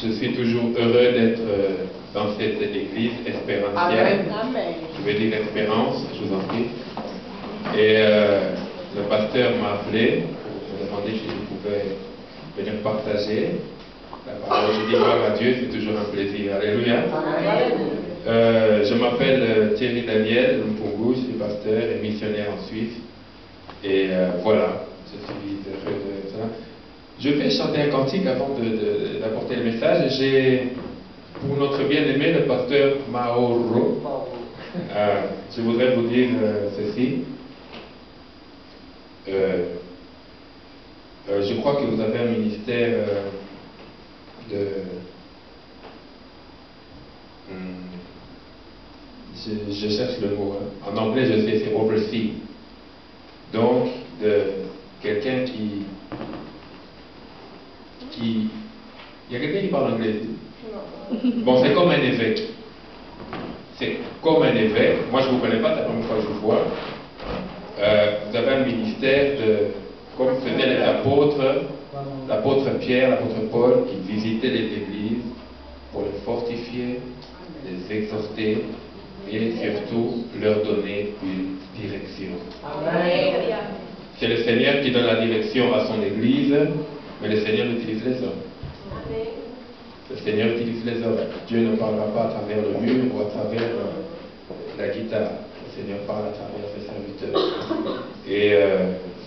Je suis toujours heureux d'être dans cette église espérantielle. Amen. Je vais dire Espérance, je vous en prie. Et le pasteur m'a appelé pour me demander si je pouvais venir partager la parole. Je dis gloire à Dieu, c'est toujours un plaisir. Alléluia. Je m'appelle Thierry Daniel Mpungu, je suis pasteur et missionnaire en Suisse. Et voilà, je suis heureux de ça. Je vais chanter un cantique avant d'apporter le message. J'ai, pour notre bien-aimé, le pasteur Mauro, je voudrais vous dire ceci. Je crois que vous avez un ministère je cherche le mot. En anglais, je sais, c'est oversee. Donc, de quelqu'un qui... Il y a quelqu'un qui parle anglais ici? Bon, c'est comme un évêque. C'est comme un évêque. Moi, je ne vous connais pas, c'est la première fois que je vous vois. Vous avez un ministère de... Comme faisaient les apôtres, l'apôtre Pierre, l'apôtre Paul, qui visitaient les églises pour les fortifier, les exhorter et surtout leur donner une direction. C'est le Seigneur qui donne la direction à son église, mais le Seigneur utilise les hommes. Le Seigneur utilise les hommes. Dieu ne parlera pas à travers le mur ou à travers la guitare. Le Seigneur parle à travers ses serviteurs. Et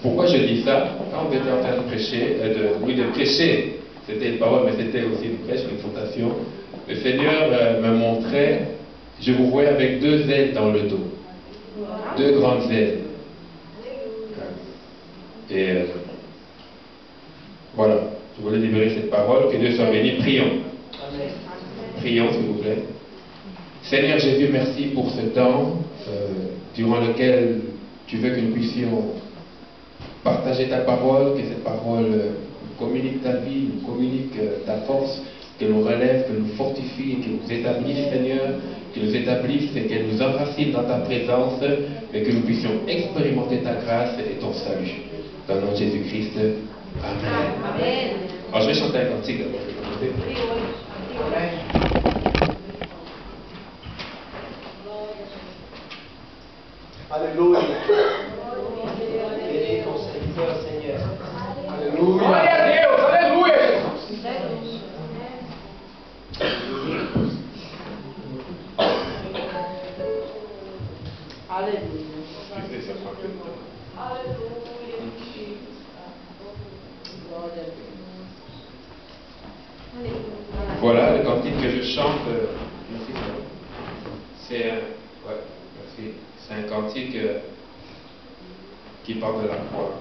pourquoi je dis ça? Quand on était en train de prêcher, de prêcher, c'était une parole, mais c'était aussi une prêche, une exhortation. Le Seigneur me montrait, je vous voyais avec deux ailes dans le dos. Deux grandes ailes. Et voilà, je voulais libérer cette parole, que Dieu soit béni. Prions. Prions, s'il vous plaît. Seigneur Jésus, merci pour ce temps durant lequel tu veux que nous puissions partager ta parole, que cette parole nous communique ta vie, nous communique ta force, qu'elle nous relève, qu'elle nous fortifie, qu'elle nous établisse, Seigneur, qu'elle nous établisse et qu'elle nous enracine dans ta présence, mais que nous puissions expérimenter ta grâce et ton salut. Dans le nom de Jésus-Christ. Amen. Amen. Alors, je vais chanter un cantique d'abord. Alléluia. Bénis ton serviteur, Seigneur. Alléluia. Glória a Deus. Aleluia. Voilà le cantique que je chante. C'est un cantique qui parle de la croix.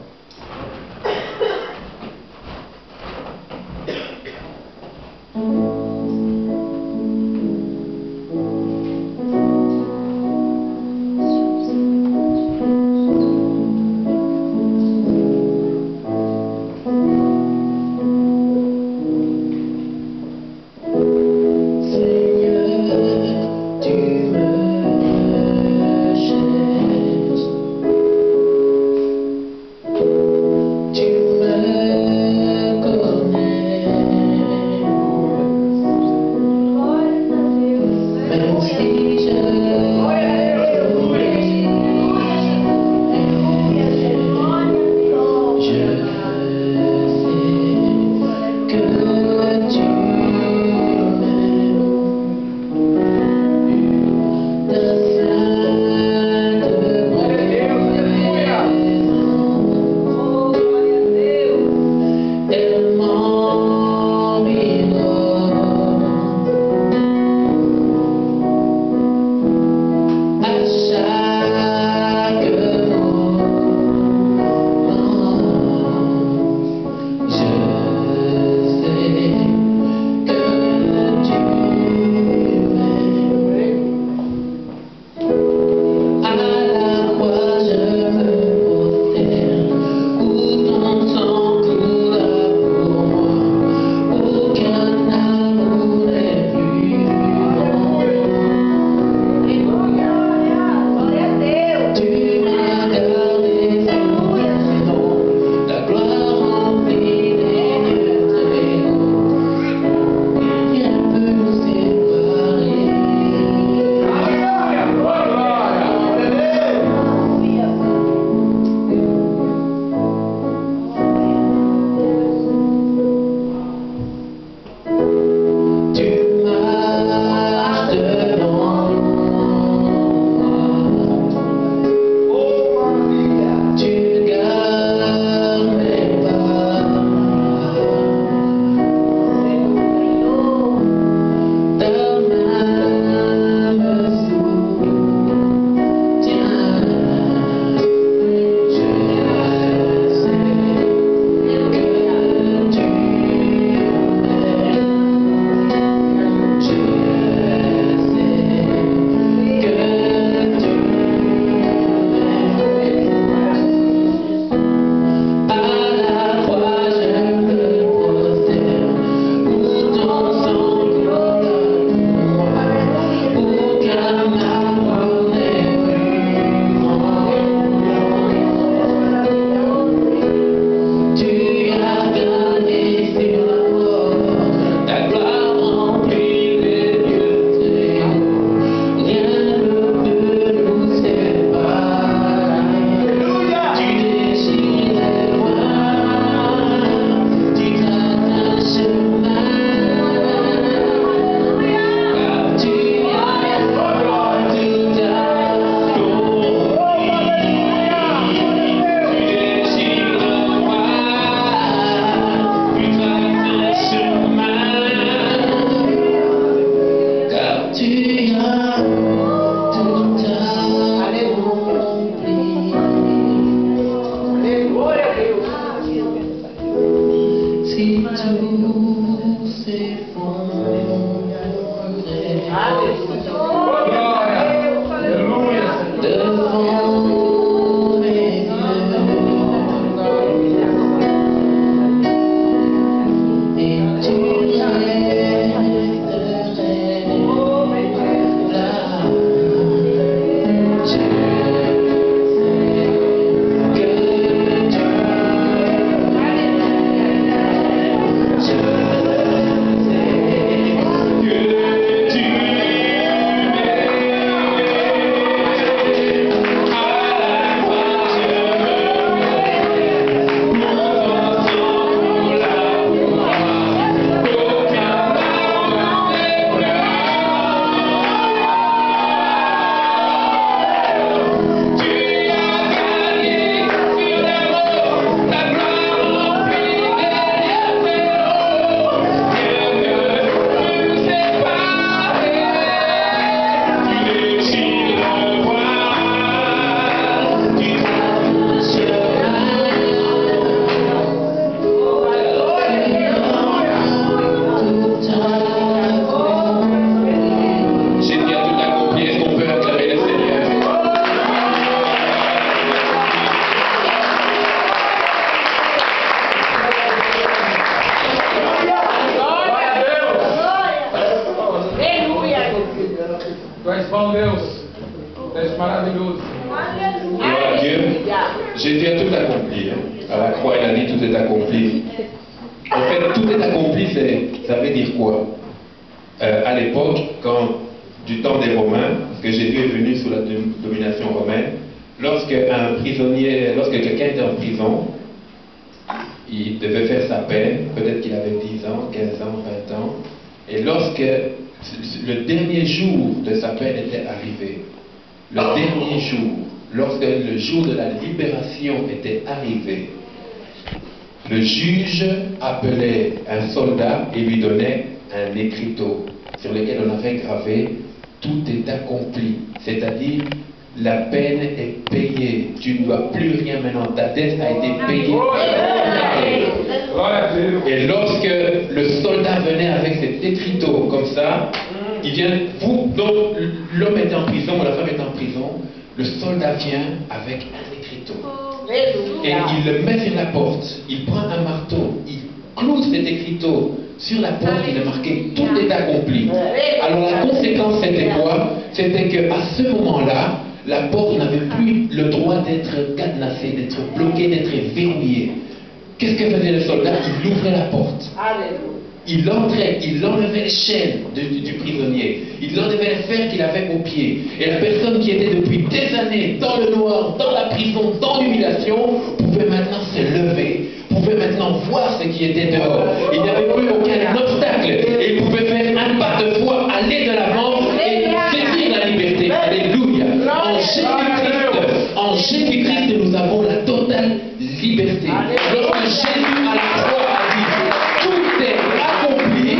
Gloire à Dieu. Jésus a tout accompli. À la croix, il a dit tout est accompli. En fait, tout est accompli, ça veut dire quoi? À l'époque, du temps des Romains, parce que Jésus est venu sous la domination romaine, lorsque quelqu'un était en prison, il devait faire sa peine, peut-être qu'il avait 10 ans, 15 ans, 20 ans, et lorsque le dernier jour de sa peine était arrivé, le dernier jour, lorsque le jour de la libération était arrivé, le juge appelait un soldat et lui donnait un écriteau sur lequel on avait gravé « Tout est accompli », c'est-à-dire la peine est payée, tu ne dois plus rien maintenant, ta dette a été payée. Et lorsque le soldat venait avec cet écriteau comme ça, il vient, donc l'homme est en prison, ou la femme est en prison, le soldat vient avec un écriteau. Et il le met sur la porte, il prend un marteau, il cloue cet écriteau sur la porte, il est marqué « Tout est accompli ». Alors la conséquence c'était quoi? C'était qu'à ce moment-là, la porte n'avait plus le droit d'être cadenassée, d'être bloquée, d'être verrouillée. Qu'est-ce que faisait le soldat? Il ouvrait la porte. Il entrait, il enlevait les chaînes du prisonnier, il enlevait les fers qu'il avait aux pieds. Et la personne qui était depuis des années dans le noir, dans la prison, dans l'humiliation, pouvait maintenant se lever, pouvait maintenant voir ce qui était dehors. Il n'y avait plus aucun obstacle. Et il pouvait faire un pas de foi, aller de l'avant et saisir la liberté. Alléluia. En Jésus-Christ, nous avons la totale liberté. Lorsque Jésus à la croix a dit tout est accompli,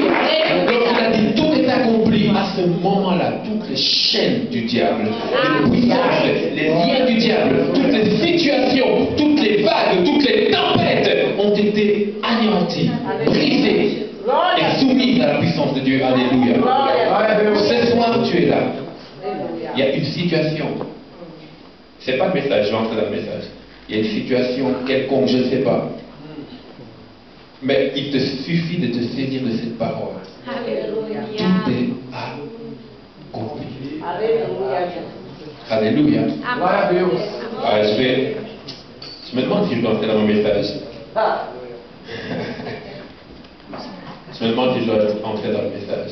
lorsqu'il a dit tout est accompli, à ce moment-là, toutes les chaînes du diable, les puissances, les liens du diable, toutes les situations, toutes les vagues, toutes les tempêtes ont été anéanties, brisées et soumises à la puissance de Dieu. Alléluia. Ce soir, tu es là. Il y a une situation. C'est pas le message, je vais entrer dans le message. Il y a une situation quelconque, je ne sais pas. Mais il te suffit de te saisir de cette parole. Alléluia. Tout est accompli. Alléluia. Je me demande si je dois entrer dans mon message. Je me demande si je dois entrer dans le message.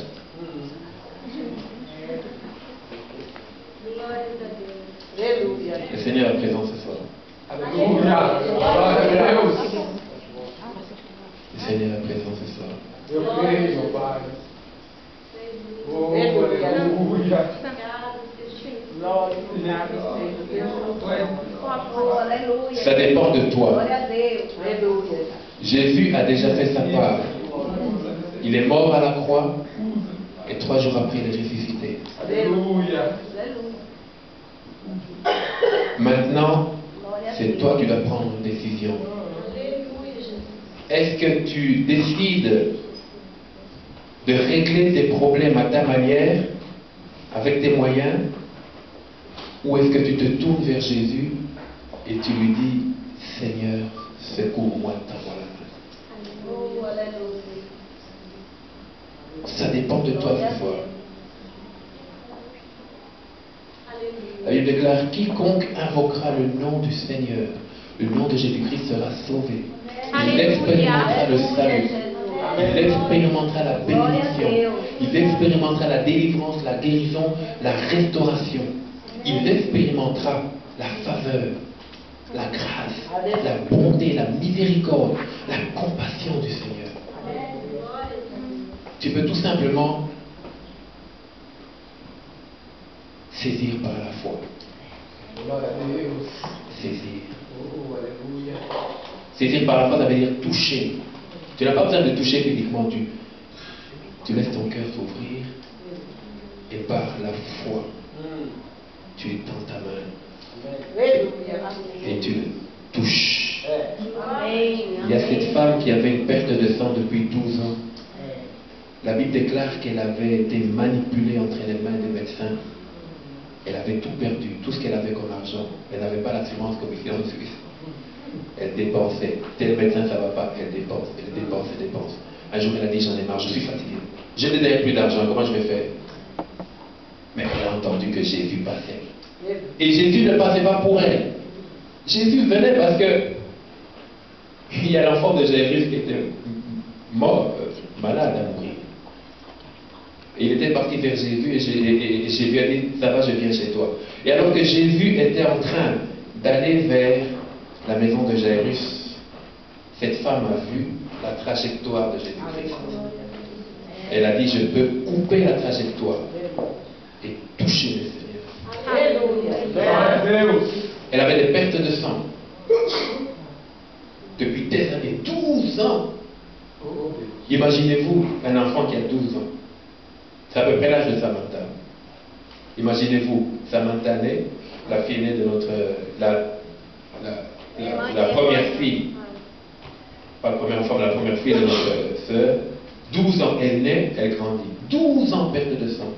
Le Seigneur est présent ce soir. Le Seigneur est présent ce soir. Ça dépend de toi. Jésus a déjà fait sa part. Il est mort à la croix et 3 jours après il est ressuscité. Maintenant, c'est toi qui dois prendre une décision. Est-ce que tu décides de régler tes problèmes à ta manière, avec tes moyens, ou est-ce que tu te tournes vers Jésus et tu lui dis, Seigneur, secours-moi, tends-moi la main. Ça dépend de toi ce soir. La Bible déclare, quiconque invoquera le nom du Seigneur, le nom de Jésus-Christ sera sauvé. Il expérimentera le salut. Il expérimentera la bénédiction. Il expérimentera la délivrance, la guérison, la restauration. Il expérimentera la faveur, la grâce, la bonté, la miséricorde, la compassion du Seigneur. Tu peux tout simplement saisir par la foi. Saisir. Saisir par la foi, ça veut dire toucher. Tu n'as pas besoin de toucher physiquement. Tu laisses ton cœur s'ouvrir et par la foi, tu étends ta main et tu le touches. Il y a cette femme qui avait une perte de sang depuis 12 ans. La Bible déclare qu'elle avait été manipulée entre les mains des médecins. Elle avait tout perdu, tout ce qu'elle avait comme argent. Elle n'avait pas l'assurance comme ici en Suisse. Elle dépensait. Tel médecin, ça ne va pas. Elle dépense, elle dépense, elle dépense. Un jour, elle a dit, j'en ai marre, je suis fatiguée. Je n'ai d'ailleurs plus d'argent, comment je vais faire? Mais elle a entendu que Jésus passait. Et Jésus ne passait pas pour elle. Jésus venait parce que il y a l'enfant de Jairus qui était mort, malade à mourir. Et il était parti vers Jésus et Jésus a dit, ça va, je viens chez toi. Et alors que Jésus était en train d'aller vers la maison de Jairus, cette femme a vu la trajectoire de Jésus-Christ. Elle a dit, je peux couper la trajectoire et toucher le Seigneur. Elle avait des pertes de sang. Depuis des années, 12 ans. Imaginez-vous un enfant qui a 12 ans. C'est à peu près l'âge de Samantha. Imaginez-vous, Samantha née, la fille née de notre... la première fille, pas la première enfant, mais la première fille de notre sœur. 12 ans, elle naît, elle grandit. 12 ans perte de sang.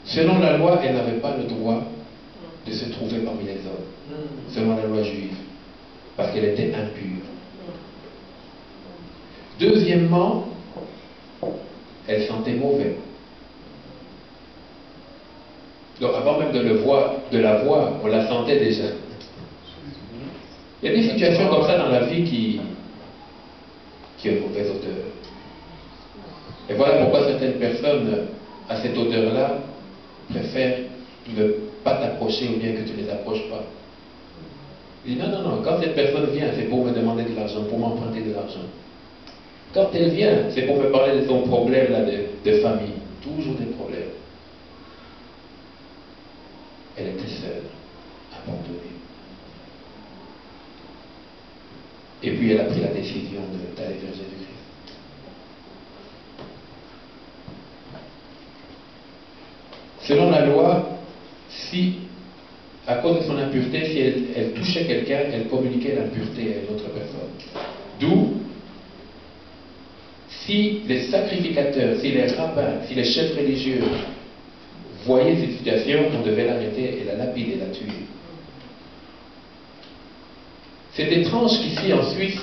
Selon la loi, elle n'avait pas le droit de se trouver parmi les hommes. Selon la loi juive. Parce qu'elle était impure. Deuxièmement, elle sentait mauvais. Donc avant même de la voir, on la sentait déjà. Il y a des situations comme ça dans la vie qui ont une mauvaise odeur. Et voilà pourquoi certaines personnes, à cette odeur-là, préfèrent ne pas t'approcher ou bien que tu ne les approches pas. Il dit non, quand cette personne vient, c'est pour me demander de l'argent, pour m'emprunter de l'argent. Quand elle vient, c'est pour me parler de son problème là, de famille. Toujours des problèmes. Elle était seule, abandonnée. Et puis elle a pris la décision d'aller vers Jésus-Christ. Selon la loi, si, à cause de son impureté, si elle touchait quelqu'un, elle communiquait l'impureté à une autre personne. D'où, si les sacrificateurs, si les rabbins, si les chefs religieux voyaient cette situation, on devait l'arrêter et la lapider, la tuer. C'est étrange qu'ici en Suisse,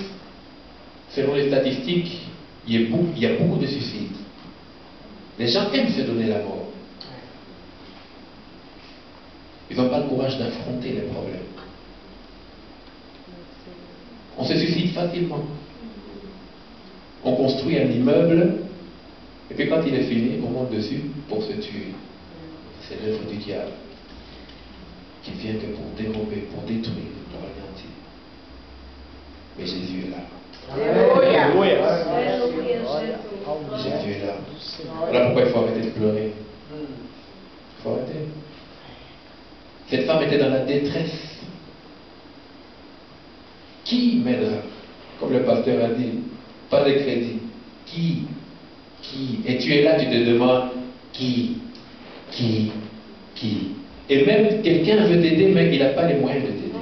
selon les statistiques, il y a beaucoup de suicides. Les gens aiment se donner la mort. Ils n'ont pas le courage d'affronter les problèmes. On se suicide facilement. On construit un immeuble, et puis quand il est fini, on monte dessus pour se tuer. C'est l'œuvre du diable, qui vient que pour dérober, pour détruire, pour anéantir. Mais Jésus est là. Jésus est là. Voilà pourquoi il faut arrêter de pleurer. Il faut arrêter. Cette femme était dans la détresse. Qui m'aidera? Comme le pasteur a dit, pas de crédit. Qui? Et tu es là, tu te demandes qui? Et même quelqu'un veut t'aider, mais il n'a pas les moyens de t'aider.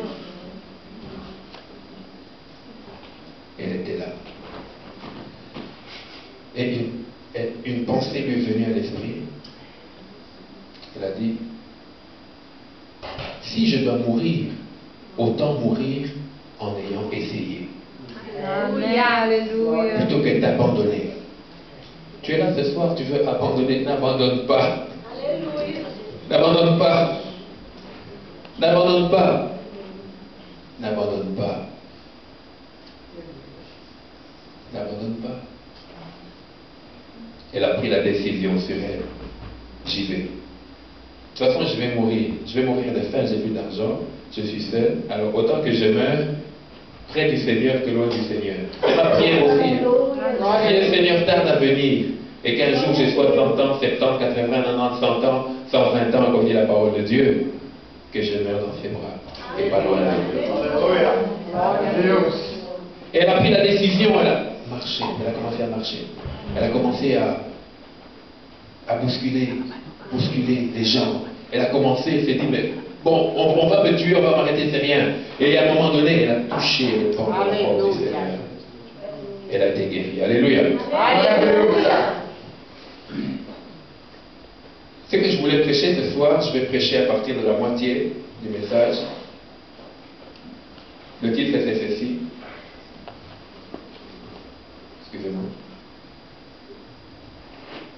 Elle était là. Et une pensée lui est venue à l'esprit. Elle a dit, si je dois mourir, autant mourir en ayant essayé. Alléluia. Plutôt que d'abandonner. Tu es là ce soir, tu veux abandonner, n'abandonne pas. N'abandonne pas. N'abandonne pas. N'abandonne pas. N'abandonne pas. Elle a pris la décision sur elle. J'y vais. De toute façon, je vais mourir. Je vais mourir de faim, j'ai plus d'argent, je suis seul. Alors autant que je meure près du Seigneur que loin du Seigneur. C'est ma prière aussi. Si le Seigneur tarde à venir et qu'un jour j'ai 60 ans, 70, 80, 90, 100 ans, 120 ans, comme dit la parole de Dieu, que je meure dans ses bras et pas loin de lui. Et elle a pris la décision, elle a marché, elle a commencé à marcher. Elle a commencé à bousculer les gens. Elle a commencé, elle s'est dit, mais bon, on va me tuer, on va m'arrêter, c'est rien. Et à un moment donné, elle a touché le corps du Seigneur. Elle a été guérie. Alléluia. Ce que je voulais prêcher ce soir, je vais prêcher à partir de la moitié du message. Le titre c'est ceci. Excusez-moi.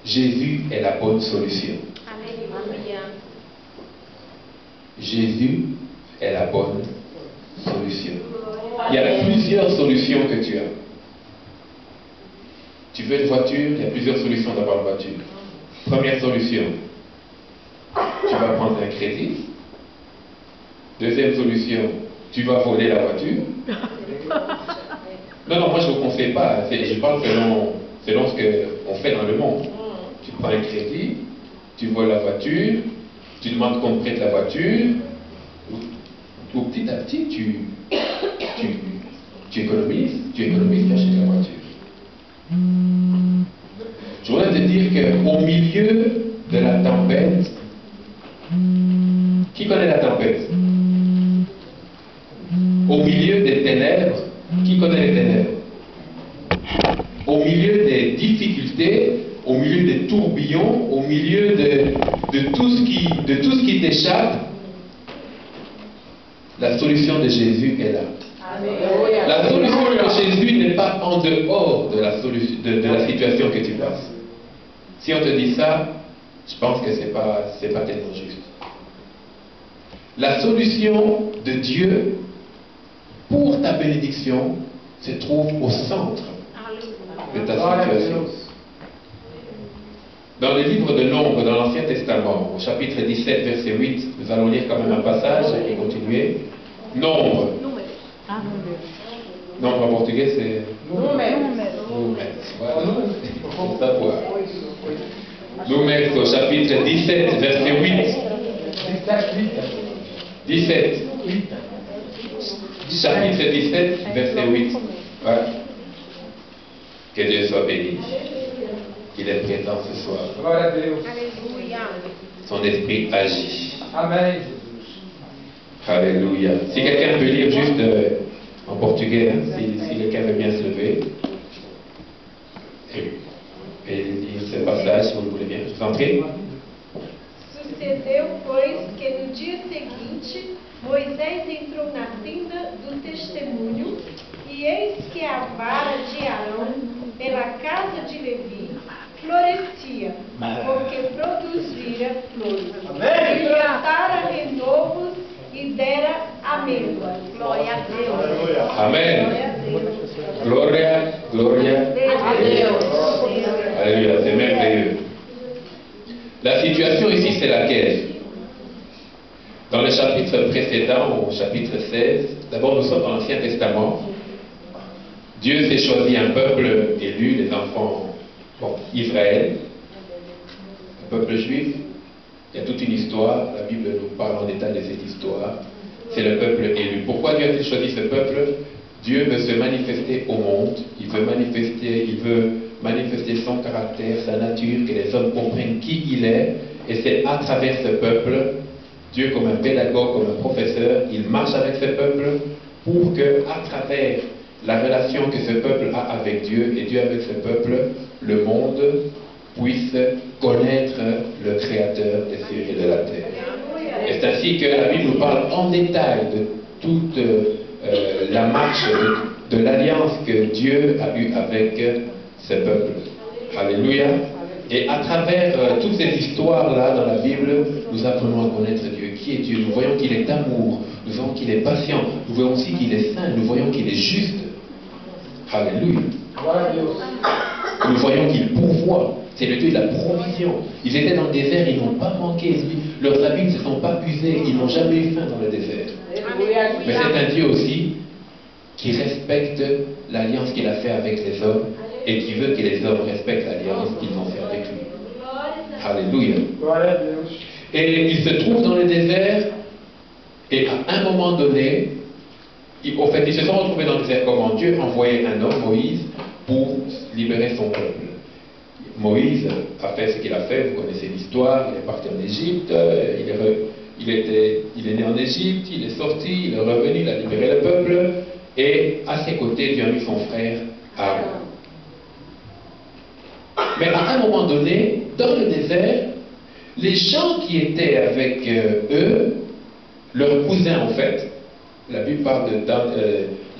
Jésus est la bonne solution. Alléluia. Jésus est la bonne solution. Il y a plusieurs solutions que tu as. Tu veux une voiture, il y a plusieurs solutions d'avoir une voiture. Première solution, tu vas prendre un crédit. Deuxième solution, tu vas voler la voiture. Non, moi je ne vous conseille pas. Je parle selon ce qu'on fait dans le monde. Tu prends un crédit, tu voles la voiture, tu demandes qu'on te prête la voiture. Ou petit à petit, tu économises, tu achètes la voiture. Je voudrais te dire qu'au milieu de la tempête, qui connaît la tempête? Au milieu des ténèbres, qui connaît les ténèbres? Au milieu des difficultés, au milieu des tourbillons, au milieu de tout ce qui t'échappe, la solution de Jésus est là. La solution de Jésus n'est pas en dehors de la situation que tu passes. Si on te dit ça, je pense que c'est pas tellement juste. La solution de Dieu pour ta bénédiction se trouve au centre de ta situation. Dans le livre de Nombre, dans l'Ancien Testament, au chapitre 17, verset 8, nous allons lire quand même un passage et continuer. Nombre. Nombre en portugais, c'est... Voilà, pour savoir. Nombre, au chapitre 17, verset 8. 17. Chapitre 17, verset 8. Voilà. Que Dieu soit béni. Il est présent ce soir. Glória a Deus. Son esprit agit. Amém. Alléluia. Si quelqu'un peut lire juste en portugais, hein, si quelqu'un veut bien se lever et lire ce passage, si vous le voulez bien. Je vous en prie. Sucedeu, pois, que no dia seguinte Moisés entrou na tenda do testemunho, e eis que a vara de Arão pela casa de Levi florescia, porque produzira flores. E plantara renovos e dera amêndoas. Glória a Deus. Amém. Glória a Deus. Glória A Deus. Alléluia, c'est merveilleux. La situation ici, c'est laquelle? Dans le chapitre précédent, au chapitre 16, d'abord nous sommes dans l'Ancien Testament. Dieu s'est choisi un peuple élu, les enfants Israël, un peuple juif. Il y a toute une histoire, la Bible nous parle en détail de cette histoire. C'est le peuple élu. Pourquoi Dieu a-t-il choisi ce peuple? Dieu veut se manifester au monde, il veut manifester son caractère, sa nature, que les hommes comprennent qui il est, et c'est à travers ce peuple, Dieu comme un pédagogue, comme un professeur, il marche avec ce peuple pour que, à travers la relation que ce peuple a avec Dieu et Dieu avec ce peuple, le monde puisse connaître le Créateur des cieux et de la terre. Et c'est ainsi que la Bible nous parle en détail de toute la marche de l'alliance que Dieu a eue avec ce peuple. Alléluia. Et à travers toutes ces histoires-là dans la Bible, nous apprenons à connaître Dieu. Qui est Dieu? Nous voyons qu'il est amour, nous voyons qu'il est patient, nous voyons aussi qu'il est saint, nous voyons qu'il est juste. Alléluia. Nous voyons qu'il pourvoit. C'est le Dieu de la provision. Ils étaient dans le désert, ils n'ont pas manqué. Leurs habits ne se sont pas usés, ils n'ont jamais eu faim dans le désert. Mais c'est un Dieu aussi qui respecte l'alliance qu'il a fait avec les hommes et qui veut que les hommes respectent l'alliance qu'ils ont fait avec lui. Alléluia. Et ils se trouvent dans le désert et à un moment donné, ils se sont retrouvés dans le désert comment Dieu envoyait un homme, Moïse, pour libérer son peuple. Moïse a fait ce qu'il a fait, vous connaissez l'histoire, il est parti en Égypte, il est né en Égypte, il est sorti, il est revenu, il a libéré le peuple, et à ses côtés, Dieu a mis son frère Aaron. Mais à un moment donné, dans le désert, les gens qui étaient avec eux, leurs cousins en fait, la Bible parle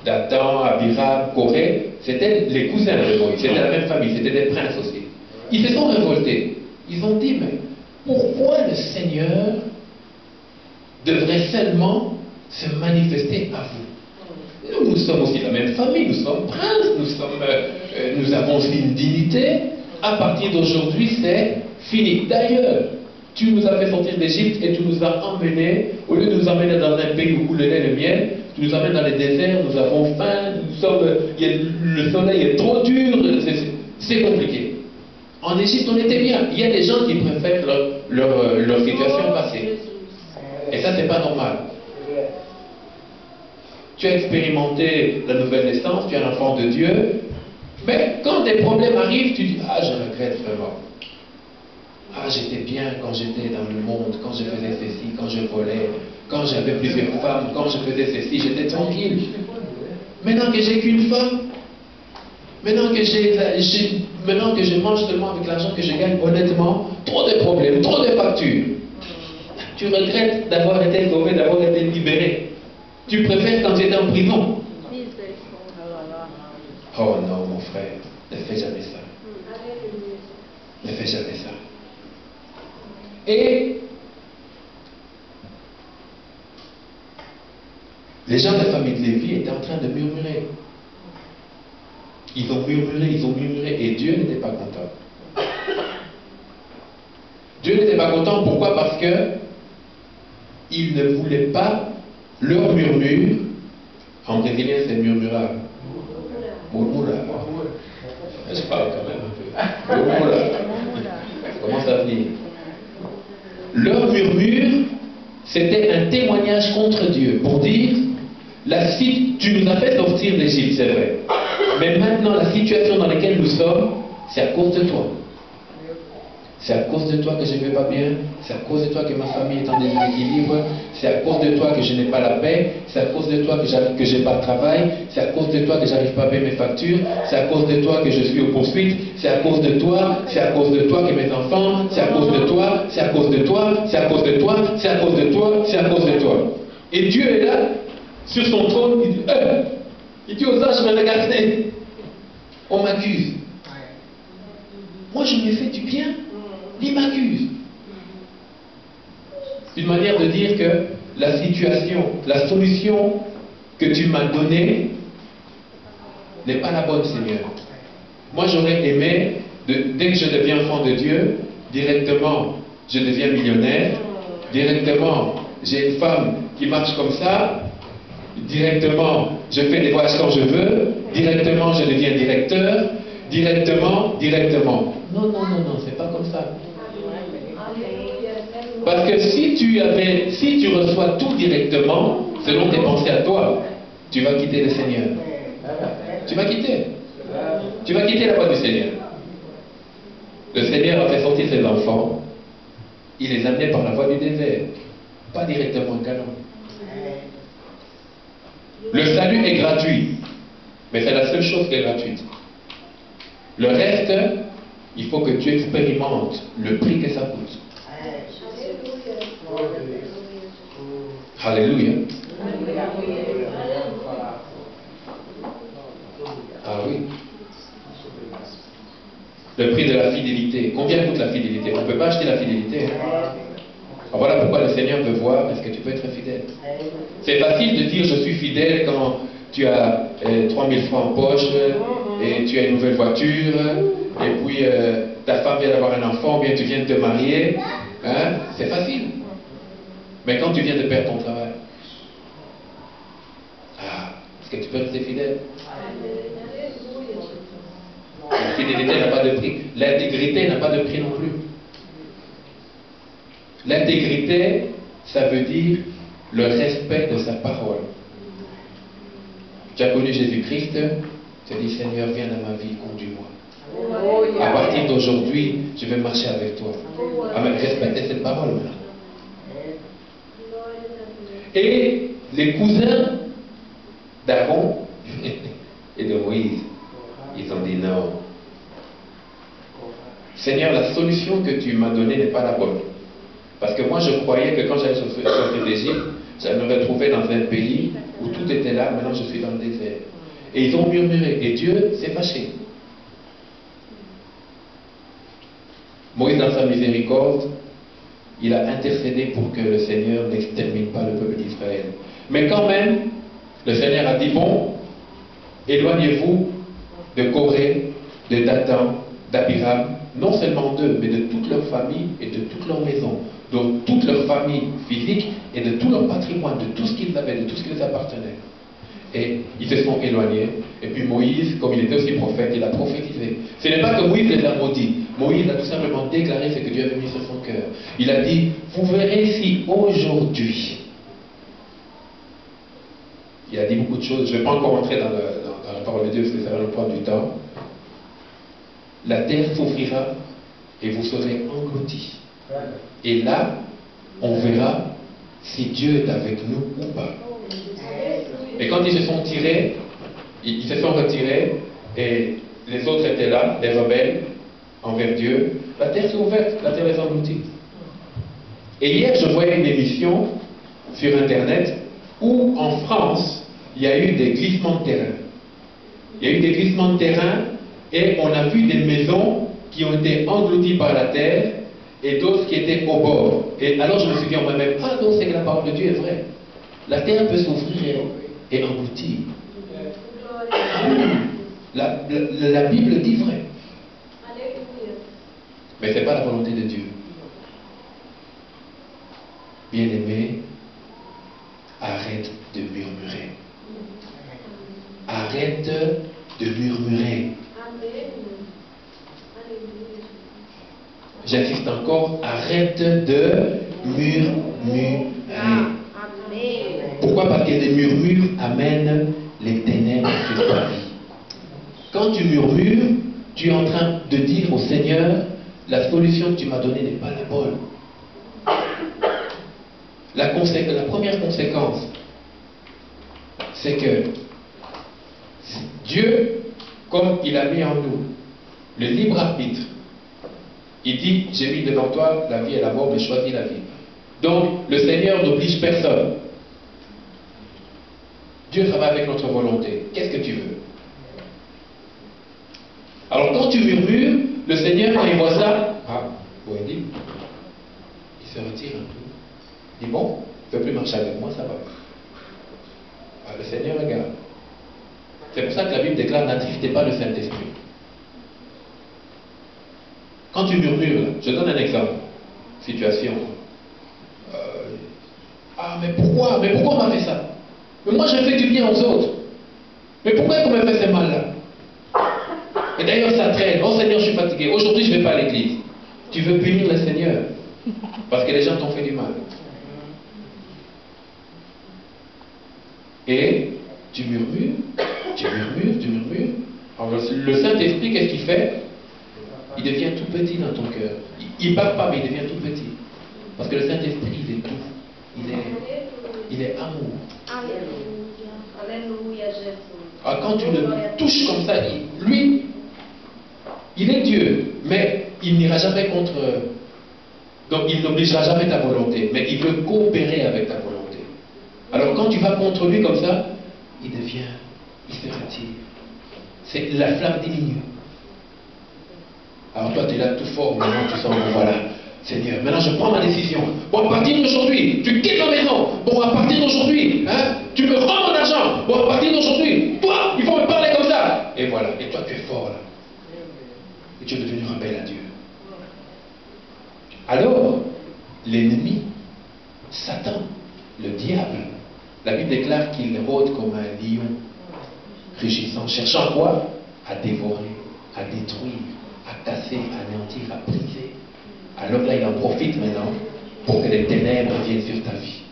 d'Adam, Abiram, Corée, c'était les cousins de Moïse, c'était la même famille, c'était des princes aussi. Ils se sont révoltés. Ils ont dit, mais pourquoi le Seigneur devrait seulement se manifester à vous. Nous sommes aussi la même famille, nous sommes princes, nous avons aussi une dignité. À partir d'aujourd'hui, c'est fini. D'ailleurs, tu nous as fait sortir d'Égypte et tu nous as emmenés, au lieu de nous emmener dans un pays où coule le lait et le miel, tu nous amènes dans les déserts, nous avons faim, le soleil est trop dur, c'est compliqué. En Égypte, on était bien. Il y a des gens qui préfèrent leur situation passée. Et ça, c'est pas normal. Tu as expérimenté la nouvelle naissance, tu es un enfant de Dieu, mais quand des problèmes arrivent, tu dis, ah, je regrette vraiment. Ah, j'étais bien quand j'étais dans le monde, quand je faisais ceci, quand je volais, quand j'avais plusieurs femmes, quand je faisais ceci, j'étais tranquille. Maintenant que j'ai qu'une femme, maintenant que je mange seulement avec l'argent que je gagne honnêtement, trop de problèmes, trop de factures. Tu regrettes d'avoir été sauvé, d'avoir été libéré. Tu préfères quand tu étais en prison. Oh non, mon frère, ne fais jamais ça. Ne fais jamais ça. Et les gens de la famille de Lévi étaient en train de murmurer. Ils ont murmuré, et Dieu n'était pas content. Dieu n'était pas content, pourquoi? Parce que il ne voulait pas leur murmure. En brésilien, c'est murmura. Murmura. Je parle quand même un peu. Murmura. Ça commence à venir. Leur murmure, c'était un témoignage contre Dieu pour dire, tu nous as fait sortir d'Égypte, c'est vrai. Mais maintenant, la situation dans laquelle nous sommes, c'est à cause de toi. C'est à cause de toi que je ne vais pas bien. C'est à cause de toi que ma famille est en déséquilibre. C'est à cause de toi que je n'ai pas la paix. C'est à cause de toi que je n'ai pas de travail. C'est à cause de toi que je n'arrive pas à payer mes factures. C'est à cause de toi que je suis aux poursuites. C'est à cause de toi. C'est à cause de toi que mes enfants. C'est à cause de toi. C'est à cause de toi. C'est à cause de toi. C'est à cause de toi. C'est à cause de toi. Et Dieu est là, sur son trône. Il dit aux anges, mais regardez, on m'accuse. Moi, je lui ai fait du bien. Il m'accuse. Une manière de dire que la situation, la solution que tu m'as donnée n'est pas la bonne, Seigneur. Moi, j'aurais aimé, dès que je deviens enfant de Dieu, directement, je deviens millionnaire, directement, j'ai une femme qui marche comme ça, directement, je fais des voyages quand je veux, directement, je deviens directeur, directement. Non, c'est pas comme ça. Parce que si tu reçois tout directement, selon tes pensées à toi, tu vas quitter le Seigneur. Tu vas quitter. Tu vas quitter la voie du Seigneur. Le Seigneur a fait sortir ses enfants, il les amenait par la voie du désert, pas directement en Canaan. Le salut est gratuit, mais c'est la seule chose qui est gratuite. Le reste, il faut que tu expérimentes le prix que ça coûte. Alléluia. Ah oui. Le prix de la fidélité. Combien coûte la fidélité? On ne peut pas acheter la fidélité. Voilà pourquoi le Seigneur veut voir, est-ce que tu peux être fidèle? C'est facile de dire je suis fidèle quand tu as 3000 francs en poche et tu as une nouvelle voiture et puis ta femme vient d'avoir un enfant, ou bien tu viens de te marier. Hein? C'est facile. Mais quand tu viens de perdre ton travail, est-ce que tu peux rester fidèle? La fidélité n'a pas de prix. L'intégrité n'a pas de prix non plus. L'intégrité, ça veut dire le respect de sa parole. Tu as connu Jésus-Christ, tu as dit Seigneur, viens dans ma vie, conduis-moi. À partir d'aujourd'hui, je vais marcher avec toi. Amen. Respectez cette parole maintenant. Et les cousins d'Aaron et de Moïse, ils ont dit non. Seigneur, la solution que tu m'as donnée n'est pas la bonne. Parce que moi, je croyais que quand j'allais sortir d'Égypte, j'allais me retrouver dans un pays où tout était là, maintenant je suis dans le désert. Et ils ont murmuré, et Dieu s'est fâché. Moïse, dans sa miséricorde, il a intercédé pour que le Seigneur n'extermine pas le peuple d'Israël. Mais quand même, le Seigneur a dit, bon, éloignez-vous de Corée, de Dathan, d'Abiram, non seulement d'eux, mais de toute leur famille et de toute leur maison, de toute leur famille physique et de tout leur patrimoine, de tout ce qu'ils avaient, de tout ce qui les appartenait. Et ils se sont éloignés. Et puis Moïse, comme il était aussi prophète, il a prophétisé. Ce n'est pas que Moïse les a maudits. Moïse a tout simplement déclaré ce que Dieu avait mis sur son cœur. Il a dit, vous verrez si aujourd'hui, il a dit beaucoup de choses, je ne vais pas encore entrer dans la parole de Dieu parce que ça va nous prendre du temps. La terre souffrira et vous serez engloutis. Et là, on verra si Dieu est avec nous ou pas. Et quand ils se sont tirés, ils se sont retirés et les autres étaient là, les rebelles envers Dieu, la terre s'est ouverte, la terre les engloutit. Et hier, je voyais une émission sur Internet où en France, il y a eu des glissements de terrain. Il y a eu des glissements de terrain et on a vu des maisons qui ont été englouties par la terre et d'autres qui étaient au bord. Et alors je me suis dit en moi-même, ah non, c'est que la parole de Dieu est vraie. La terre peut s'ouvrir et engloutir. La Bible dit vrai. Mais ce n'est pas la volonté de Dieu. Bien-aimé, arrête de murmurer. Arrête de murmurer. J'insiste encore, arrête de murmurer. Pourquoi? Parce que les murmures amènent les ténèbres sur ta vie. Quand tu murmures, tu es en train de dire au Seigneur, la solution que tu m'as donnée n'est pas la bonne. La première conséquence, c'est que Dieu, comme il a mis en nous le libre arbitre, il dit, j'ai mis devant toi la vie et la mort, mais choisis la vie. Donc, le Seigneur n'oblige personne. Dieu travaille avec notre volonté. Qu'est-ce que tu veux? Alors, quand tu murmures, le Seigneur, quand il voit ça, il se retire un peu. Il dit, bon, tu ne veux plus marcher avec moi, ça va. Le Seigneur regarde. C'est pour ça que la Bible déclare, n'attristez pas le Saint-Esprit. Quand tu murmures, je donne un exemple. Situation. Mais pourquoi? Mais pourquoi on m'a fait ça? Mais moi, j'ai fait du bien aux autres. Mais pourquoi on m'a fait ce mal-là? Et d'ailleurs, ça traîne. Oh Seigneur, je suis fatigué. Aujourd'hui, je ne vais pas à l'église. Tu veux punir le Seigneur. Parce que les gens t'ont fait du mal. Et tu murmures, tu murmures, tu murmures. Alors, le Saint-Esprit, qu'est-ce qu'il fait? Il devient tout petit dans ton cœur. Il ne part pas, mais il devient tout petit. Parce que le Saint-Esprit, il est tout. Il est amour. Alléluia, Jésus. Alors, quand tu le touches comme ça, lui, il est Dieu, mais il n'ira jamais contre. Donc, il n'obligera jamais ta volonté, mais il veut coopérer avec ta volonté. Alors, quand tu vas contre lui comme ça, il se retire. La flamme diminue. Alors toi, tu es là tout fort, maintenant tu sens, voilà, Seigneur, maintenant je prends ma décision. Bon, à partir d'aujourd'hui, tu quittes la maison. Bon, à partir d'aujourd'hui, tu me rends mon argent. Bon, à partir d'aujourd'hui, toi, il faut me parler comme ça. Et voilà, et toi, tu es fort là. Et tu es devenu rebelle à Dieu. Alors, l'ennemi, Satan, le diable, la Bible déclare qu'il rôde comme un lion, rugissant, cherchant quoi? À dévorer, à détruire, à casser, à anéantir, à briser. Alors là, il en profite maintenant pour que les ténèbres viennent sur ta vie.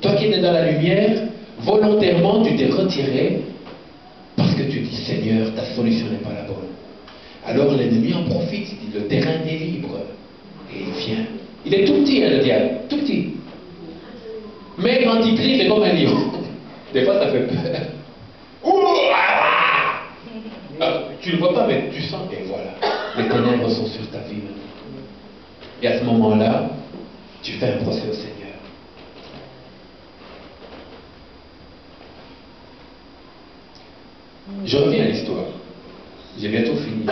Toi qui étais dans la lumière, volontairement, tu t'es retiré parce que tu dis, Seigneur, ta solution n'est pas la bonne. Alors l'ennemi en profite, il dit, le terrain est libre. Et il vient. Il est tout petit, le diable, tout petit. Mais quand il crie, c'est comme un lion. Des fois, ça fait peur. Tu ne le vois pas, mais tu sens, et voilà, les ténèbres sont sur ta vie maintenant. Et à ce moment-là, tu fais un procès au Seigneur. Je reviens à l'histoire. J'ai bientôt fini.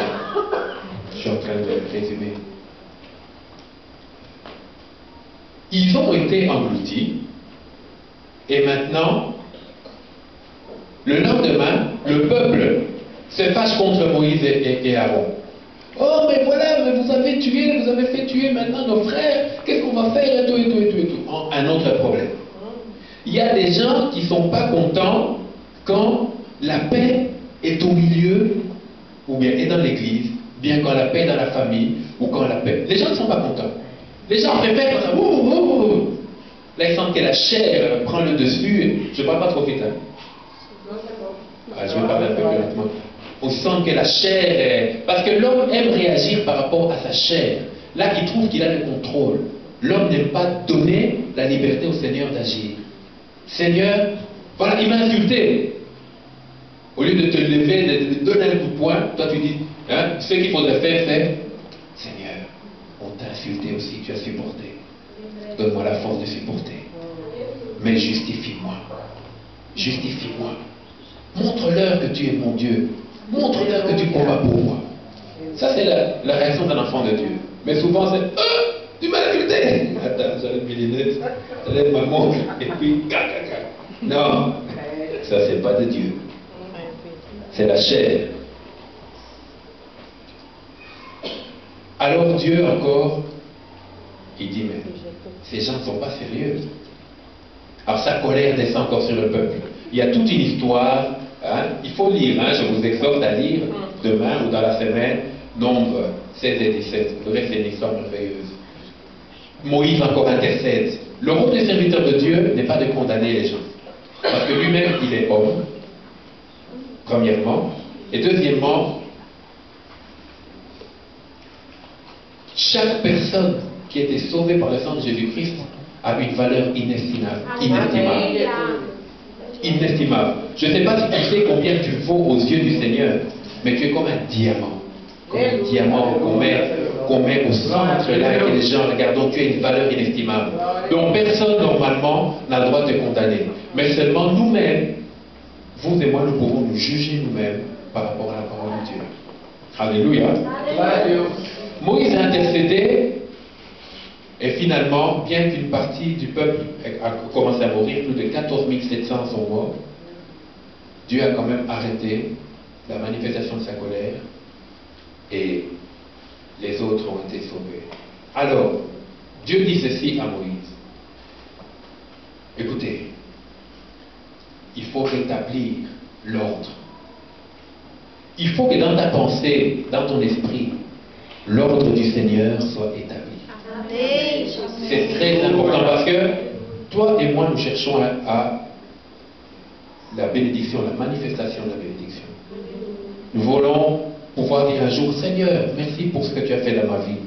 Je suis en train de résumer. Ils ont été engloutis. Et maintenant, le lendemain, le peuple se fâche contre Moïse et Aaron. Oh, mais voilà, mais vous avez fait tuer maintenant nos frères. Qu'est-ce qu'on va faire? Et tout. Un autre problème. Il y a des gens qui ne sont pas contents quand la paix est au milieu, ou bien est dans l'église, bien quand la paix est dans la famille, ou quand la paix. Les gens ne sont pas contents. Les gens préfèrent quand ça. Là, ils sentent que la chair prend le dessus. Je ne parle pas trop vite. Hein. Je vais parler un peu plus lentement. On sent que la chair est... Parce que l'homme aime réagir par rapport à sa chair. Là, il trouve qu'il a le contrôle. L'homme n'aime pas donner la liberté au Seigneur d'agir. Seigneur, voilà, il m'a insulté. Au lieu de te lever, de te donner un coup de poing, toi tu dis, hein, ce qu'il faudrait faire, c'est Seigneur, on t'a insulté aussi, tu as supporté. Donne-moi la force de supporter. Mais justifie-moi. Justifie-moi. Montre-leur que tu es mon Dieu. Montre-leur que tu combats pour moi. Ça, c'est la réaction d'un enfant de Dieu. Mais souvent, c'est tu m'as insulté. Attends, j'enlève mes lunettes, j'enlève ma montre, et puis, non, ça, c'est pas de Dieu. C'est la chair. Alors Dieu encore, il dit, mais ces gens ne sont pas sérieux. Alors sa colère descend encore sur le peuple. Il y a toute une histoire, hein, il faut lire, hein, je vous exhorte à lire demain ou dans la semaine, Nombre 16 et 17. Vous verrez, c'est une histoire merveilleuse. Moïse encore intercède. Le rôle du serviteur de Dieu n'est pas de condamner les gens. Parce que lui-même, il est homme, premièrement. Et deuxièmement, chaque personne qui a été sauvée par le sang de Jésus-Christ a une valeur inestimable. Inestimable. Je ne sais pas si tu sais combien tu vaux aux yeux du Seigneur, mais tu es comme un diamant. Comme un diamant qu'on met au centre là et que les gens regardent. Donc tu as une valeur inestimable. Donc personne normalement n'a le droit de te condamner. Mais seulement nous-mêmes, vous et moi, nous pouvons nous juger nous-mêmes par rapport à la parole de Dieu. Alléluia. Moïse a intercédé et finalement, bien qu'une partie du peuple a commencé à mourir, plus de 14 700 sont morts, Dieu a quand même arrêté la manifestation de sa colère et les autres ont été sauvés. Alors, Dieu dit ceci à Moïse. Écoutez, il faut rétablir l'ordre. Il faut que dans ta pensée, dans ton esprit, l'ordre du Seigneur soit établi. C'est très important parce que toi et moi, nous cherchons à la bénédiction, la manifestation de la bénédiction. Nous voulons pouvoir dire un jour, Seigneur, merci pour ce que tu as fait dans ma vie.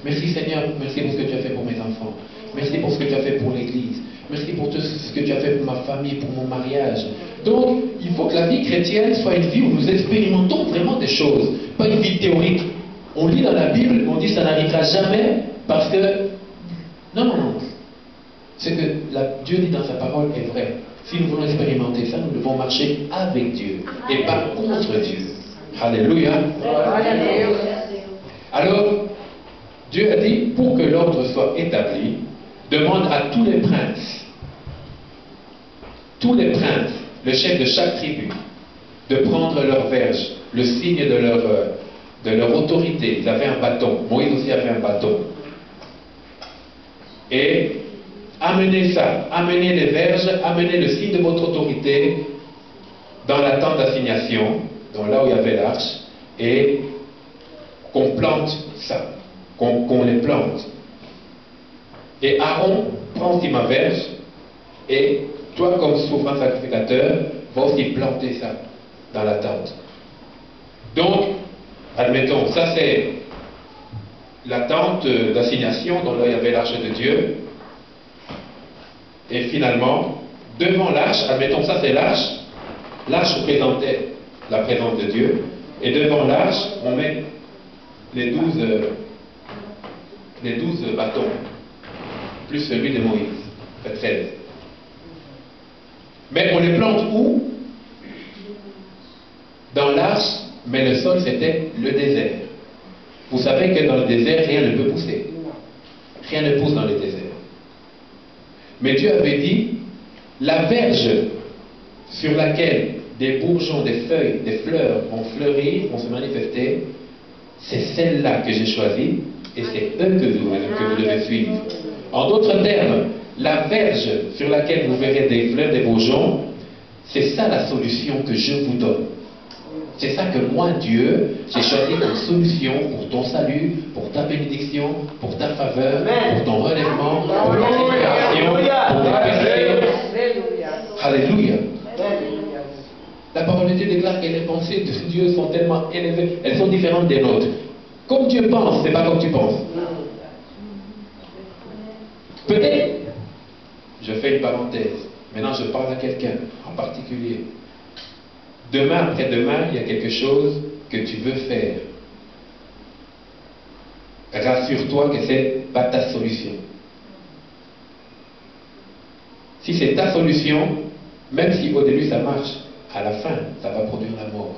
Merci Seigneur, merci pour ce que tu as fait pour mes enfants. Merci pour ce que tu as fait pour l'Église. Merci pour tout ce que tu as fait pour ma famille, pour mon mariage. Donc, il faut que la vie chrétienne soit une vie où nous expérimentons vraiment des choses, pas une vie théorique. On lit dans la Bible, on dit ça n'arrivera jamais parce que... Non. Ce que Dieu dit dans sa parole est vrai. Si nous voulons expérimenter ça, nous devons marcher avec Dieu et pas contre Dieu. Alléluia. Alors, Dieu a dit, pour que l'ordre soit établi, demande à tous les princes, le chef de chaque tribu, de prendre leur verge, le signe de leur autorité. Ils avaient un bâton. Moïse aussi avait un bâton. Et amenez ça, amenez les verges, amenez le signe de votre autorité dans la tente d'assignation, donc là où il y avait l'arche, et qu'on plante ça, qu'on les plante. Et Aaron prend aussi ma verge, et toi, comme souverain sacrificateur, va aussi planter ça dans la tente. Donc, admettons, ça c'est la tente d'assignation, donc là il y avait l'arche de Dieu. Et finalement, devant l'arche, admettons, ça c'est l'arche. L'arche représentait la présence de Dieu. Et devant l'arche, on met les 12 bâtons, plus celui de Moïse, fait 13. Mais on les plante où? Dans l'arche, mais le sol c'était le désert. Vous savez que dans le désert, rien ne peut pousser. Rien ne pousse dans le désert. Mais Dieu avait dit, la verge sur laquelle des bourgeons, des feuilles, des fleurs vont fleurir, vont se manifester, c'est celle-là que j'ai choisie et c'est eux que vous devez suivre. En d'autres termes, la verge sur laquelle vous verrez des fleurs, des bourgeons, c'est ça la solution que je vous donne. C'est ça que moi, Dieu, j'ai choisi comme solution pour ton salut, pour ta bénédiction, pour ta faveur, pour ton relèvement, pour ta libération, pour tes péchés. Alléluia. La parole de Dieu déclare que les pensées de Dieu sont tellement élevées, elles sont différentes des nôtres. Comme Dieu pense, c'est pas comme tu penses. Peut-être, je fais une parenthèse, maintenant je parle à quelqu'un en particulier. Demain, après-demain, il y a quelque chose que tu veux faire. Rassure-toi que ce n'est pas ta solution. Si c'est ta solution, même si au début ça marche, à la fin, ça va produire la mort.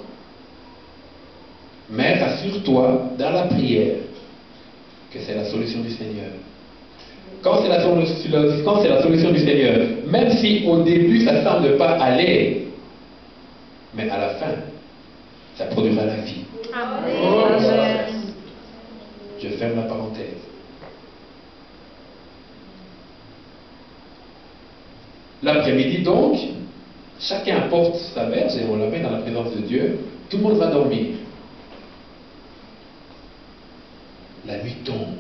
Mais rassure-toi dans la prière que c'est la solution du Seigneur. Quand c'est la solution du Seigneur, même si au début ça ne semble pas aller, mais à la fin, ça produira la vie. Amen. Je ferme la parenthèse. L'après-midi donc, chacun apporte sa verge et on la met dans la présence de Dieu. Tout le monde va dormir. La nuit tombe.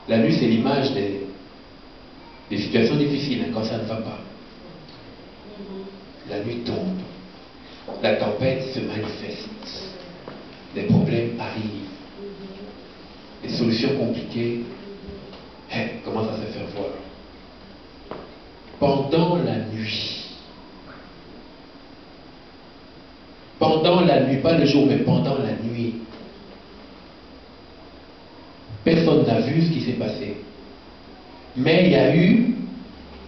La nuit, c'est l'image des situations difficiles, quand ça ne va pas. La nuit tombe. La tempête se manifeste. Des problèmes arrivent. Des solutions compliquées commencent à se faire voir. Pendant la nuit, pas le jour, mais pendant la nuit, personne n'a vu ce qui s'est passé. Mais il y a eu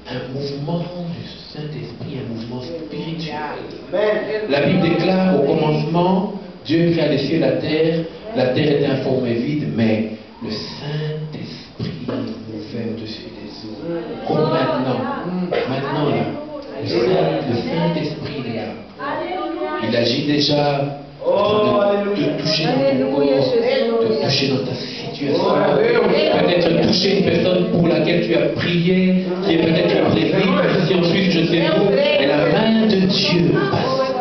un mouvement du Saint-Esprit, un mouvement spirituel. La Bible déclare au commencement, Dieu créa les cieux et la terre était informée vide, mais le Saint-Esprit mouvait au-dessus des eaux. Comme maintenant là, le Saint-Esprit est là. Il agit déjà de toucher dans ton corps, de toucher dans ta situation. Peut-être toucher une personne pour laquelle tu as prié, qui est peut-être au Brésil, ici en Suisse, je ne sais où. Et la main de Dieu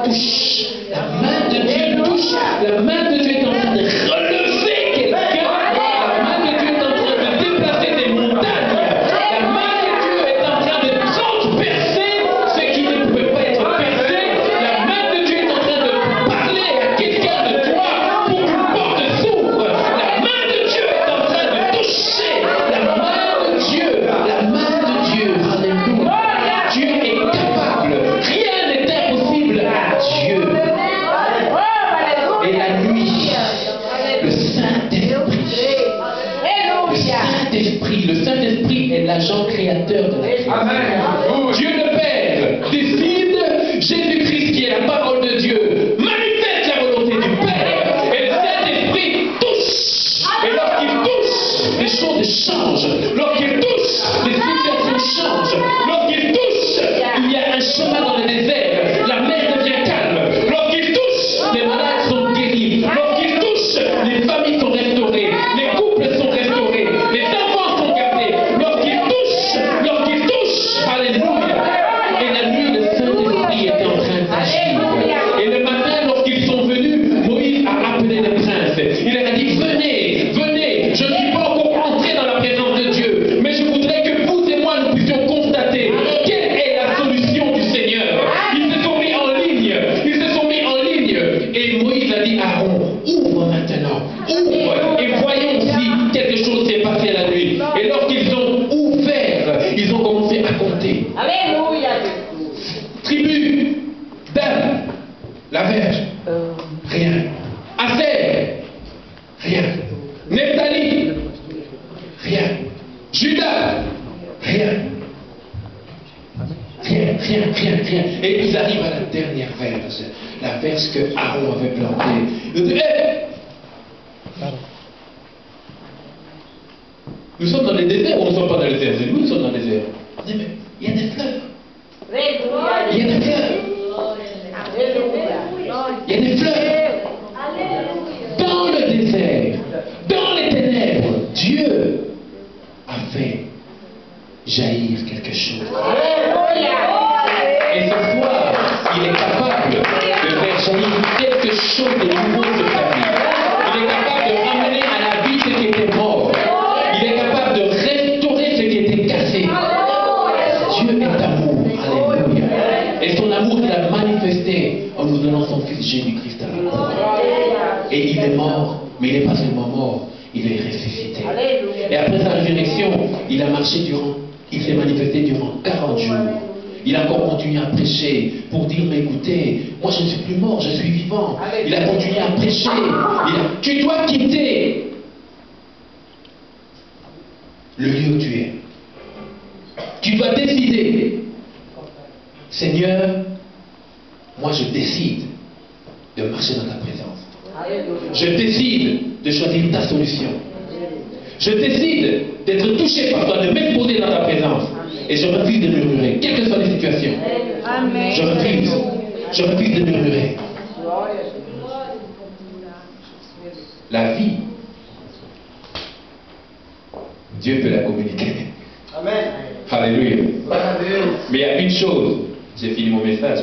touche. La main de Dieu touche. La main de Dieu est en train de relever quelqu'un. La main de Dieu est en train de déplacer des montagnes. La main de Dieu est en train de transpercer ce qui ne pouvait pas être percé. La main de Dieu est en train de parler à quelqu'un de toi pour qu'une porte s'ouvre. La main de Dieu est en train de toucher. La main de Dieu. La main de Dieu. Alléluia. Dieu est capable. Rien n'est impossible à Dieu. Et la nuit, le Saint-Esprit est l'agent créateur de la création. Dieu le Père décide, Jésus-Christ qui est la parole de Dieu, manifeste la volonté du Père. Et le Saint-Esprit touche. Et lorsqu'il touche, les choses changent. Lorsqu'il touche, les situations changent. Lorsqu'il touche, il y a un chemin dans le désert. La mer devient calme. Lorsqu'il touche, les malades sont guéris. Lorsqu'il touche, les familles sont restaurées. Les couples sont restaurés. Les enfants sont gardés. Lorsqu'il touche, alléluia. Et la nuit, le Saint-Esprit était en train d'agir. Et le matin, lorsqu'ils sont venus, Moïse a appelé les princes. Il leur a dit, venez, venez. Je ne suis pas encore entré dans la présence de Dieu. Mais je voudrais que vous et moi, nous puissions constater quelle est la solution du Seigneur. Ils se sont mis en ligne. Et Moïse a dit à Aaron, ouvre maintenant. Ouvre. Et voyons si quelque chose s'est passé la nuit. Et lorsqu'ils ont ouvert, ils ont commencé à compter. Alléluia. Tribu, Dan, la verge, rien. Aser, rien. Nephtali, rien. Judas, rien. Rien. Et ils arrivent à la dernière verge, la verge que Aaron avait plantée. Il dit, Nous sommes dans le désert ou nous ne sommes pas dans le désert? C'est nous qui sommes dans le désert. Il dit, mais il y a des fleurs. Il y a des fleurs. Il y a des fleurs. Dans le désert, dans les ténèbres, Dieu a fait jaillir quelque chose. Et ce soir, il est capable de faire jaillir quelque chose de nouveau sur ta vie. Il est capable de ramener à la vie ce qui était mort. Il est capable de restaurer ce qui était cassé. Dieu est amour. Alléluia. Et son amour, il a manifesté en nous donnant son Fils Jésus-Christ à la croix. Et il est mort, mais il n'est pas seulement mort, il est ressuscité. Et après sa résurrection, il a marché il s'est manifesté durant 40 jours. Il a encore continué à prêcher pour dire, mais écoutez, moi je ne suis plus mort, je suis vivant. Il a continué à prêcher. Tu dois quitter le lieu où tu es. Tu dois décider, Seigneur, moi je décide de marcher dans ta présence. Je décide de choisir ta solution. Je décide d'être touché par toi, de m'exposer dans ta présence. Et je refuse de murmurer, quelles que soient les situations. Amen. Je refuse. Je refuse de murmurer. La vie, Dieu peut la communiquer. Amen. Alléluia. Mais il y a une chose, j'ai fini mon message.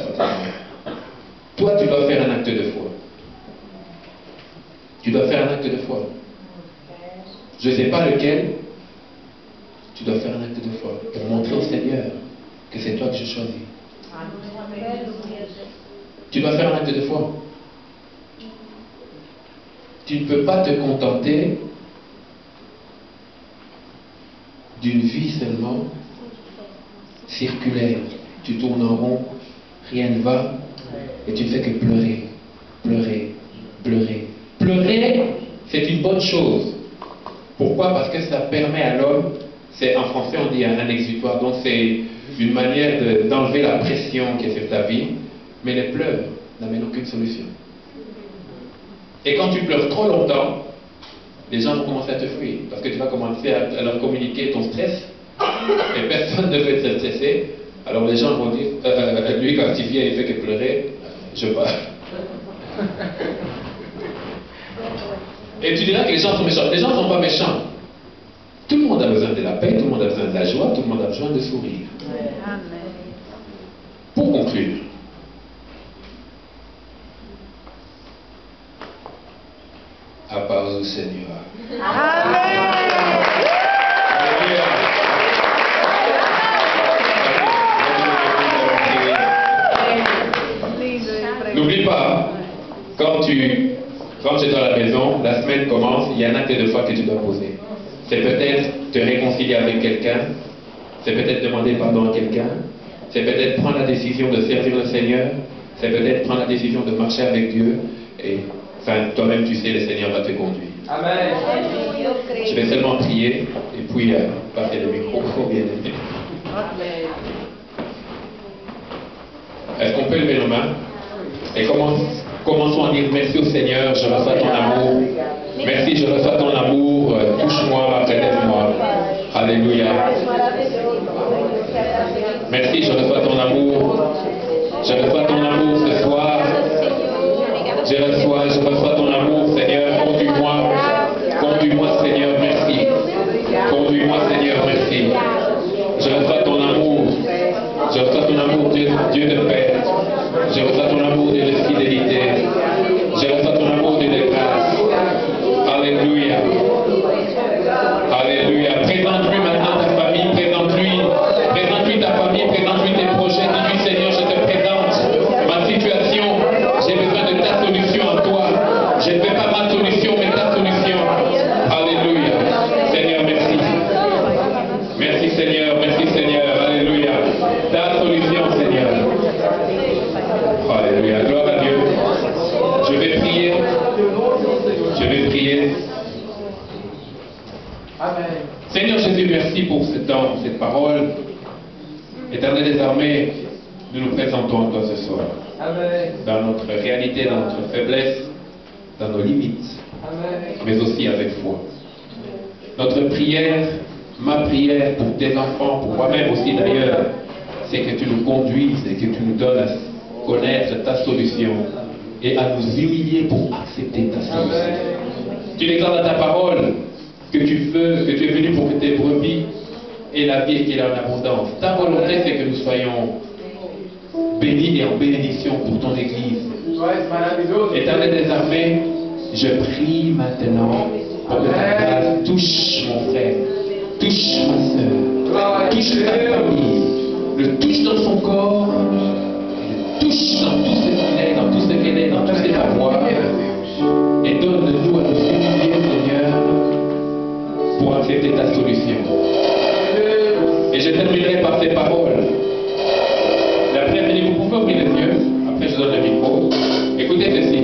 Toi, tu dois faire un acte de foi. Tu dois faire un acte de foi. Je ne sais pas lequel. Tu dois faire un acte de foi pour montrer au Seigneur que c'est toi que je choisis. Tu dois faire un acte de foi. Tu ne peux pas te contenter d'une vie seulement circulaire. Tu tournes en rond, rien ne va, et tu ne fais que pleurer, pleurer, pleurer. Pleurer, c'est une bonne chose. Pourquoi? Parce que ça permet à l'homme, en français on dit un exutoire, donc c'est une manière d'enlever la pression qui est sur ta vie, mais les pleurs n'amènent aucune solution. Et quand tu pleures trop longtemps, les gens vont commencer à te fuir, parce que tu vas commencer à leur communiquer ton stress, et personne ne veut te stresser, alors les gens vont dire, lui quand il vient il fait que pleurer, je pars. Et tu diras que les gens sont méchants. Les gens ne sont pas méchants. Tout le monde a besoin de la paix, tout le monde a besoin de la joie, tout le monde a besoin de sourire. Amen. Pour conclure, apparus Seigneur. N'oublie pas, quand tu es dans la maison, la semaine commence, il y a un acte de foi que tu dois poser. C'est peut-être te réconcilier avec quelqu'un, c'est peut-être demander pardon à quelqu'un, c'est peut-être prendre la décision de servir le Seigneur, c'est peut-être prendre la décision de marcher avec Dieu, et enfin, toi-même tu sais, le Seigneur va te conduire. Amen. Je vais seulement prier, et puis passer le micro, bien aimé. Est-ce qu'on peut lever nos mains? Et commençons à dire merci au Seigneur, je reçois ton amour. Merci, je reçois ton amour. Touche-moi, relève-moi. Alléluia. Merci, je reçois ton amour. Je reçois ton amour ce soir. Je reçois ton amour, Seigneur. Conduis-moi. Conduis-moi, Seigneur, merci. Conduis-moi, Seigneur, merci. Je reçois ton amour. Je reçois ton amour, Dieu de paix. Je reçois ton amour, Dieu de fidélité. Je reçois ton amour, Dieu de grâce. Alléluia. Alléluia. Présente-lui maintenant ta famille, présente-lui ta famille, présente-lui tes projets. Dis-lui, Seigneur, je te présente ma situation. J'ai besoin de ta solution en toi. Je ne veux pas ma solution, mais ta solution. Alléluia. Seigneur, merci. Merci, Seigneur. Merci, Seigneur. Alléluia. Ta solution, Seigneur. Alléluia. Gloire à Dieu. Je vais prier. Je vais prier. Amen. Seigneur Jésus, merci pour ce temps, cette parole. Éternel des armées, nous nous présentons à toi ce soir. Amen. Dans notre réalité, dans notre faiblesse, dans nos limites, Amen. mais aussi avec foi. Notre prière ma prière pour tes enfants, pour moi-même aussi d'ailleurs, c'est que tu nous conduises et que tu nous donnes à connaître ta solution et à nous humilier pour accepter ta solution. Tu déclares dans ta parole que tu es venu pour que tes brebis aient la vie et qu'elle ait en abondance. Ta volonté, c'est que nous soyons bénis et en bénédiction pour ton Église. Éternel des armées, je prie maintenant pour que ta grâce touche mon frère, touche ma soeur, touche sa famille, le touche dans son corps, le touche dans tout ce qu'il est, dans tout ce qu'elle est, dans tous ses avoirs, et donne-nous à nous humilier, Seigneur, pour accepter ta solution. Et je terminerai par ces paroles. La première, vous pouvez ouvrir les yeux, après je donne le micro. Écoutez ceci.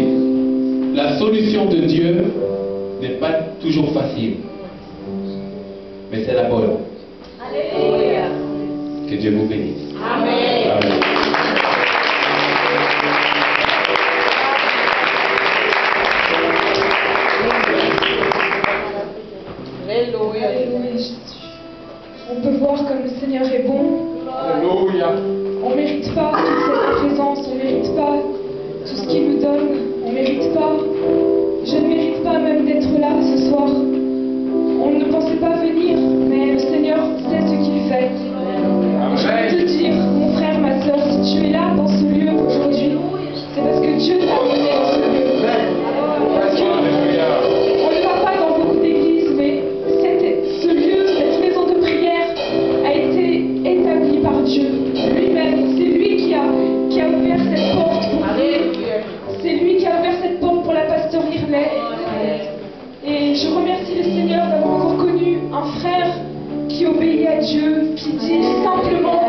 La solution de Dieu n'est pas toujours facile, mais c'est la bonne. Alléluia. Que Dieu vous bénisse. Amen. Amen. Alléluia. On peut voir comme le Seigneur est bon. Alléluia. On ne mérite pas toute cette présence, on ne mérite pas tout ce qu'il nous donne, on ne mérite pas. Je ne mérite pas même d'être là ce soir. On ne pensait pas venir, mais le Seigneur sait ce qu'il fait. Je veux te dire, mon frère, ma soeur, si tu es là dans ce lieu aujourd'hui, c'est parce que Dieu t'a amené dans ce lieu. Parce que on ne va pas dans beaucoup d'églises, mais ce lieu, cette maison de prière a été établie par Dieu lui-même. C'est lui qui a ouvert cette porte pour C'est lui qui a ouvert cette porte pour la pasteur Irley. Et je remercie le Seigneur d'avoir encore connu un frère qui obéit à Dieu, qui dit simplement